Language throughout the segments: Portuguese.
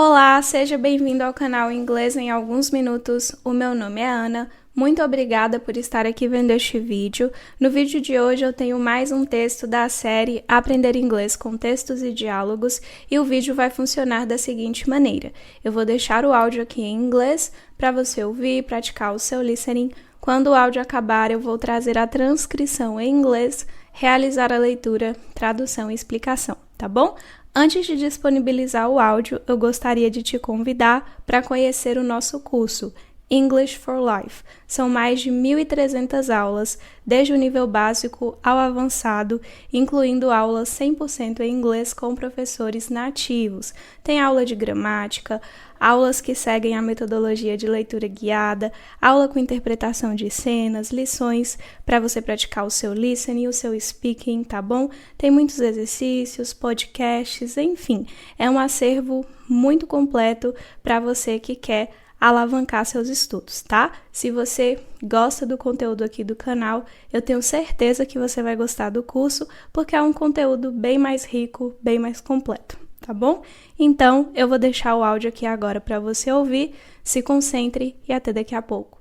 Olá, seja bem-vindo ao canal Inglês em Alguns Minutos. O meu nome é Ana. Muito obrigada por estar aqui vendo este vídeo. No vídeo de hoje eu tenho mais um texto da série Aprender Inglês com Textos e Diálogos e o vídeo vai funcionar da seguinte maneira. Eu vou deixar o áudio aqui em inglês para você ouvir e praticar o seu listening. Quando o áudio acabar, eu vou trazer a transcrição em inglês, realizar a leitura, tradução e explicação, tá bom? Antes de disponibilizar o áudio, eu gostaria de te convidar para conhecer o nosso curso English for Life. São mais de 1.300 aulas, desde o nível básico ao avançado, incluindo aulas 100% em inglês com professores nativos. Tem aula de gramática, aulas que seguem a metodologia de leitura guiada, aula com interpretação de cenas, lições para você praticar o seu listening e o seu speaking, tá bom? Tem muitos exercícios, podcasts, enfim, é um acervo muito completo para você que quer alavancar seus estudos, tá? Se você gosta do conteúdo aqui do canal, eu tenho certeza que você vai gostar do curso, porque é um conteúdo bem mais rico, bem mais completo, tá bom? Então, eu vou deixar o áudio aqui agora para você ouvir, se concentre e até daqui a pouco.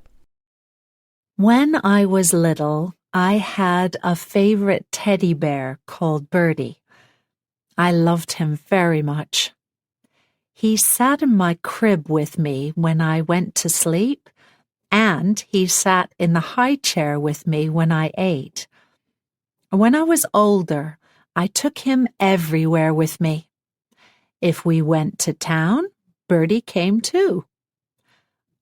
When I was little, I had a favorite teddy bear called Birdie. I loved him very much. He sat in my crib with me when I went to sleep, and he sat in the high chair with me when I ate. When I was older, I took him everywhere with me. If we went to town, Birdie came too.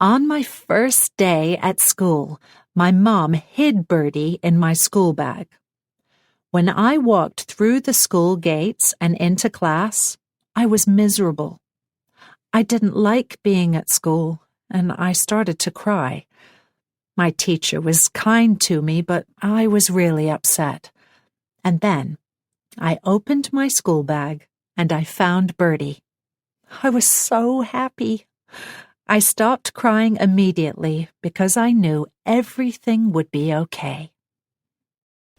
On my first day at school, my mom hid Birdie in my school bag. When I walked through the school gates and into class, I was miserable. I didn't like being at school, and I started to cry. My teacher was kind to me, but I was really upset. And then I opened my school bag, and I found Birdie. I was so happy. I stopped crying immediately because I knew everything would be okay.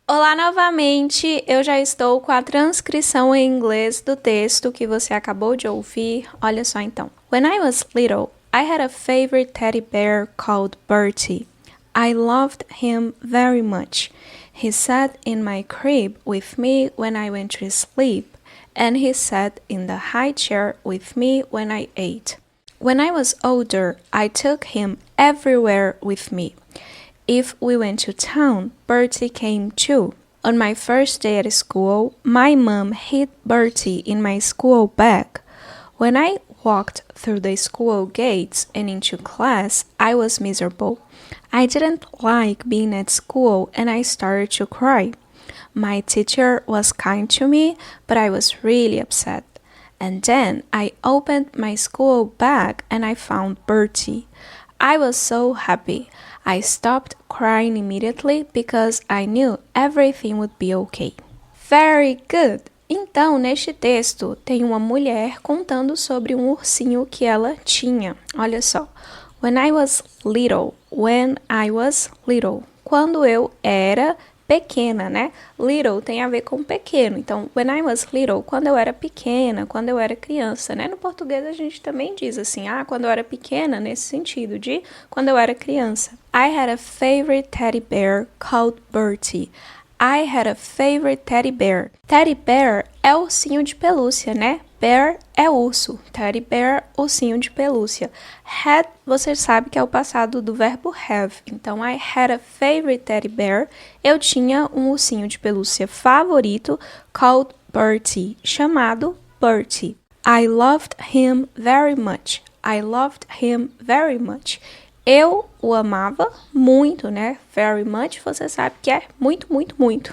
Olá novamente, eu já estou com a transcrição em inglês do texto que você acabou de ouvir. Olha só então. When I was little, I had a favorite teddy bear called Bertie. I loved him very much. He sat in my crib with me when I went to sleep, and he sat in the high chair with me when I ate. When I was older, I took him everywhere with me. If we went to town, Bertie came too. On my first day at school, my mom hid Bertie in my school bag. When I walked through the school gates and into class, I was miserable. I didn't like being at school and I started to cry. My teacher was kind to me, but I was really upset. And then I opened my school bag and I found Bertie. I was so happy. I stopped crying immediately because I knew everything would be okay. Very good! Então, neste texto, tem uma mulher contando sobre um ursinho que ela tinha. Olha só. When I was little. Quando eu era pequena, né? Little tem a ver com pequeno. Então, when I was little, quando eu era pequena, quando eu era criança, né? No português a gente também diz assim, quando eu era pequena, nesse sentido de quando eu era criança. I had a favorite teddy bear called Bertie. I had a favorite teddy bear. Teddy bear é ursinho de pelúcia, né? Bear é urso. Teddy bear, ursinho de pelúcia. Had, você sabe que é o passado do verbo have. Então, I had a favorite teddy bear. Eu tinha um ursinho de pelúcia favorito called Bertie, chamado Bertie. I loved him very much. I loved him very much. Eu o amava muito, né? Very much, você sabe que é muito, muito, muito.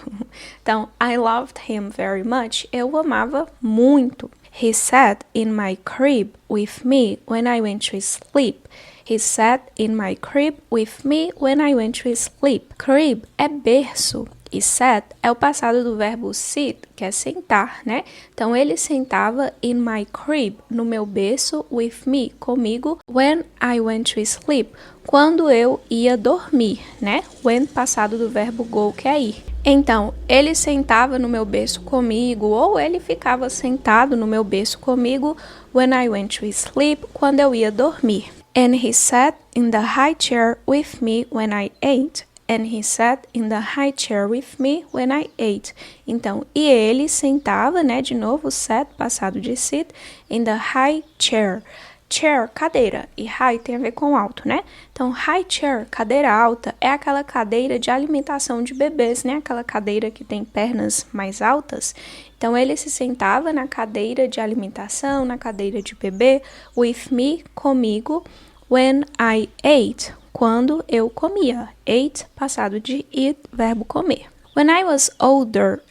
Então, I loved him very much. Eu o amava muito. He sat in my crib with me when I went to sleep. He sat in my crib with me when I went to sleep. Crib é berço e sat é o passado do verbo sit, que é sentar, né? Então, ele sentava in my crib, no meu berço, with me, comigo, when I went to sleep, quando eu ia dormir, né? When, passado do verbo go, que é ir. Então, ele sentava no meu berço comigo, ou ele ficava sentado no meu berço comigo, when I went to sleep, quando eu ia dormir. And he sat in the high chair with me when I ate. And he sat in the high chair with me when I ate. Então, e ele sentava, né, de novo, sat, passado de sit, in the high chair. Chair, cadeira, e high tem a ver com alto, né? Então, high chair, cadeira alta, é aquela cadeira de alimentação de bebês, né? Aquela cadeira que tem pernas mais altas. Então, ele se sentava na cadeira de alimentação, na cadeira de bebê, with me, comigo, when I ate, quando eu comia. Ate, passado de eat, verbo comer. When I was older,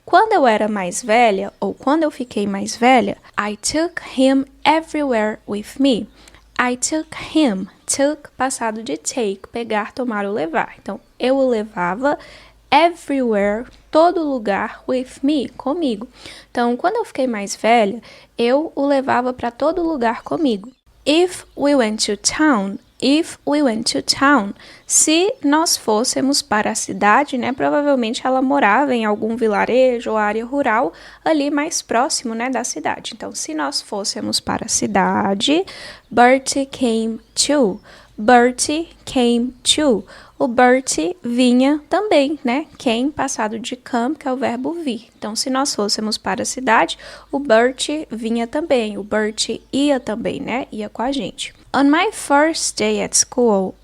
quando eu era mais velha, ou quando eu fiquei mais velha, I took him everywhere with me. I took him, took, passado de take, pegar, tomar ou levar. Então, eu o levava everywhere, todo lugar, with me, comigo. Então, quando eu fiquei mais velha, eu o levava para todo lugar comigo. If we went to town, se nós fôssemos para a cidade, né, provavelmente ela morava em algum vilarejo ou área rural ali mais próximo, né, da cidade. Então, se nós fôssemos para a cidade, Bertie came too. Bertie came too. O Bertie vinha também, né? Came, passado de come, que é o verbo vir. Então, se nós fôssemos para a cidade, o Bertie vinha também. O Bertie ia também, né? Ia com a gente. On my first day at school,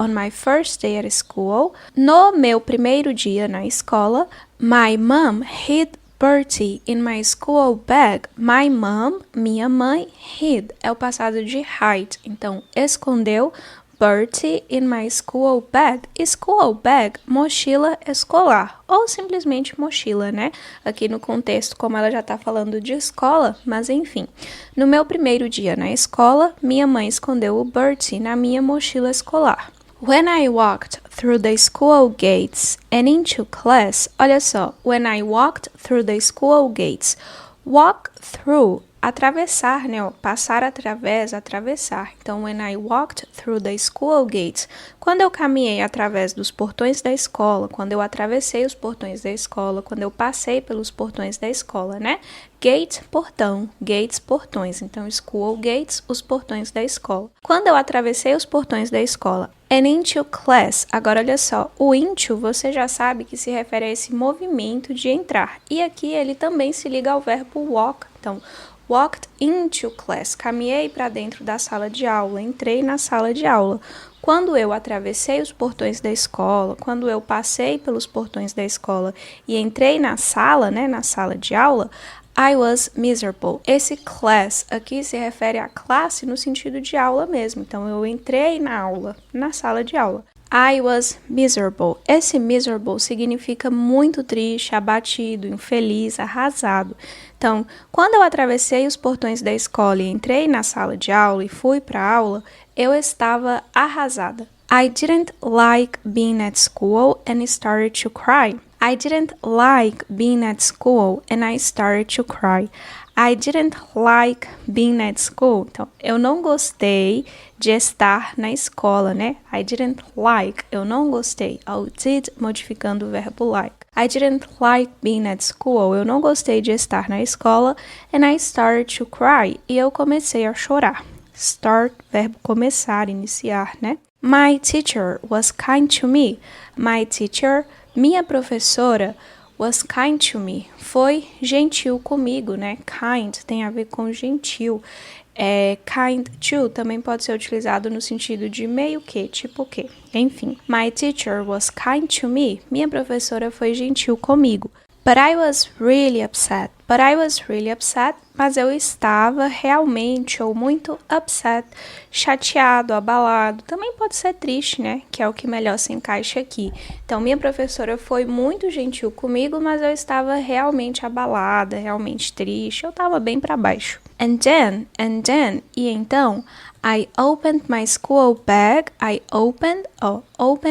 no meu primeiro dia na escola, my mom hid Bertie in my school bag. My mom, minha mãe, hid, é o passado de hide. Então, escondeu Bertie in my school bag. School bag, mochila escolar, ou simplesmente mochila, né? Aqui no contexto, como ela já tá falando de escola, mas enfim. No meu primeiro dia na escola, minha mãe escondeu o Bertie na minha mochila escolar. When I walked through the school gates and into class, olha só, when I walked through the school gates, walk through, atravessar, né? Passar através, atravessar. Então, when I walked through the school gates, quando eu caminhei através dos portões da escola, quando eu atravessei os portões da escola, quando eu passei pelos portões da escola, né? Gate, portão, gates, portões. Então, school gates, os portões da escola. Quando eu atravessei os portões da escola, and into class. Agora, olha só, o into, você já sabe que se refere a esse movimento de entrar. E aqui ele também se liga ao verbo walk. Então, walked into class, caminhei para dentro da sala de aula, entrei na sala de aula. Quando eu atravessei os portões da escola, quando eu passei pelos portões da escola e entrei na sala, né, na sala de aula, I was miserable. Esse class aqui se refere à classe no sentido de aula mesmo. Então, eu entrei na aula, na sala de aula. I was miserable. Esse miserable significa muito triste, abatido, infeliz, arrasado. Então, quando eu atravessei os portões da escola e entrei na sala de aula e fui para a aula, eu estava arrasada. I didn't like being at school and started to cry. I didn't like being at school and I started to cry. I didn't like being at school. Então, eu não gostei de estar na escola, né? I didn't like, eu não gostei. O did, modificando o verbo like. I didn't like being at school. Eu não gostei de estar na escola. And I started to cry. E eu comecei a chorar. Start, verbo começar, iniciar, né? My teacher was kind to me. My teacher, minha professora, was kind to me. Foi gentil comigo, né? Kind tem a ver com gentil. Kind to também pode ser utilizado no sentido de meio que, tipo que. Enfim, my teacher was kind to me. Minha professora foi gentil comigo. But I was really upset. Mas eu estava realmente ou muito upset, chateado, abalado. Também pode ser triste, né? Que é o que melhor se encaixa aqui. Então, minha professora foi muito gentil comigo, mas eu estava realmente abalada, realmente triste. Eu estava bem para baixo. And then, e então, I opened my school bag. Open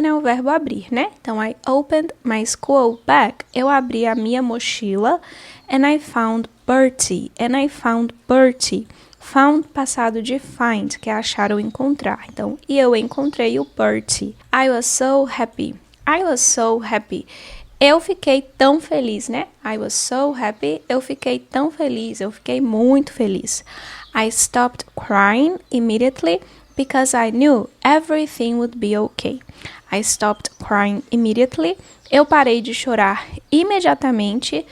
é o verbo abrir, né? Então, I opened my school bag. Eu abri a minha mochila. And I found Bertie. Found, passado de find, que é achar ou encontrar. Então, e eu encontrei o Bertie. I was so happy. Eu fiquei tão feliz, né? I was so happy. Eu fiquei tão feliz. Eu fiquei muito feliz. I stopped crying immediately because I knew everything would be okay. I stopped crying immediately. Eu parei de chorar imediatamente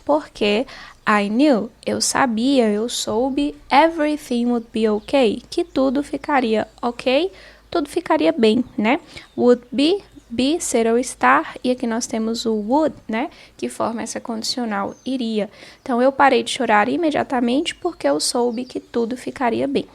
porque I knew, eu sabia, eu soube, everything would be okay, que tudo ficaria ok, tudo ficaria bem, né? Would be ser ou estar, e aqui nós temos o would, né, que forma essa condicional, iria. Então, eu parei de chorar imediatamente porque eu soube que tudo ficaria bem,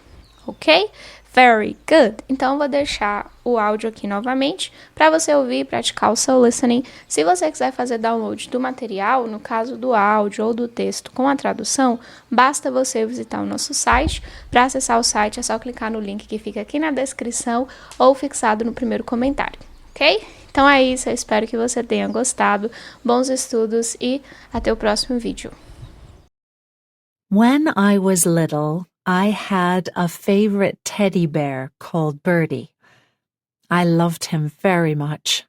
ok? Very good. Então, eu vou deixar o áudio aqui novamente para você ouvir e praticar o seu listening. Se você quiser fazer download do material, no caso do áudio ou do texto com a tradução, basta você visitar o nosso site. Para acessar o site, é só clicar no link que fica aqui na descrição ou fixado no primeiro comentário. Ok? Então é isso, eu espero que você tenha gostado. Bons estudos e até o próximo vídeo. When I was little, I had a favorite teddy bear called Bertie. I loved him very much.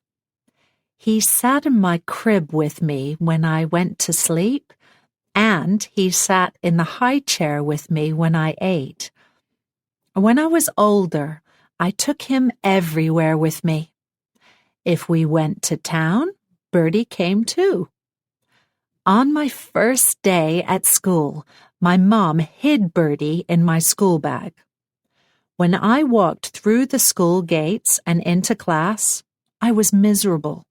He sat in my crib with me when I went to sleep, and he sat in the high chair with me when I ate. When I was older, I took him everywhere with me. If we went to town, Bertie came too. On my first day at school, my mom hid Bertie in my school bag. When I walked through the school gates and into class, I was miserable.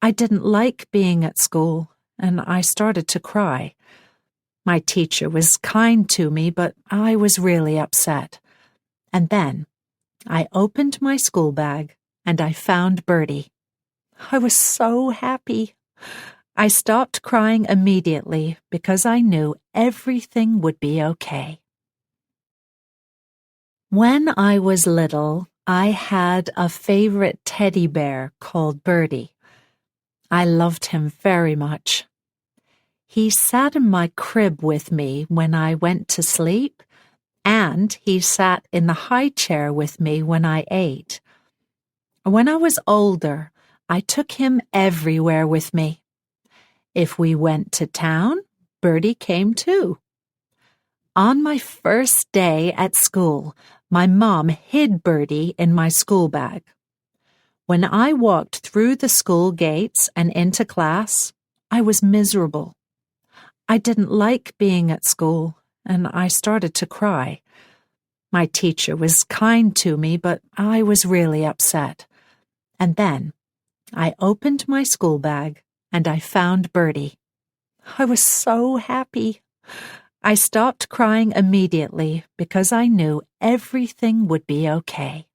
I didn't like being at school, and I started to cry. My teacher was kind to me, but I was really upset. And then I opened my school bag and I found Bertie. I was so happy. I stopped crying immediately because I knew everything would be okay. When I was little, I had a favorite teddy bear called Bertie. I loved him very much. He sat in my crib with me when I went to sleep, and he sat in the high chair with me when I ate. When I was older, I took him everywhere with me. If we went to town, Bertie came too. On my first day at school, my mom hid Bertie in my school bag. When I walked through the school gates and into class, I was miserable. I didn't like being at school, and I started to cry. My teacher was kind to me, but I was really upset. And then I opened my school bag and I found Bertie. I was so happy. I stopped crying immediately because I knew everything would be okay.